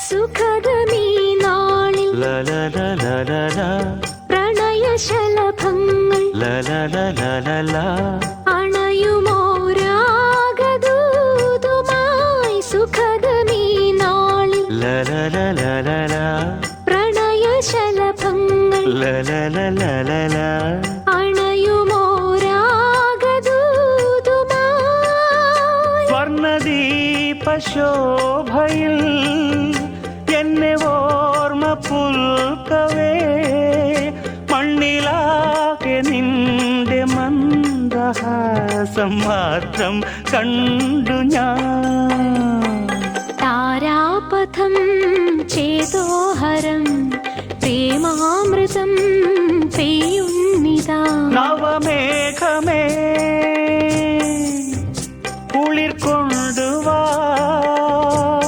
സുഖദമീ നാളിൽ പ്രണയശലഭങ്ങൾ അണയുമോ രാഗദൂതുമായി സുഖദമീ നാളിൽ പ്രണയശലഭങ്ങൾ അണയുമോ രാഗദൂതുമായി സ്വർണദീപശോഭയിൽ എന്നെ ഓർമ്മ പുൽക്കവേ മണ്ണിലാകെ നിന്റെ മന്ദഹാസം മാത്രം കണ്ടു ഞാൻ. താരാപഥം ചേതോഹരം പ്രേമാമൃതം പെയ്യുന്നിതാ നവമേഘമേ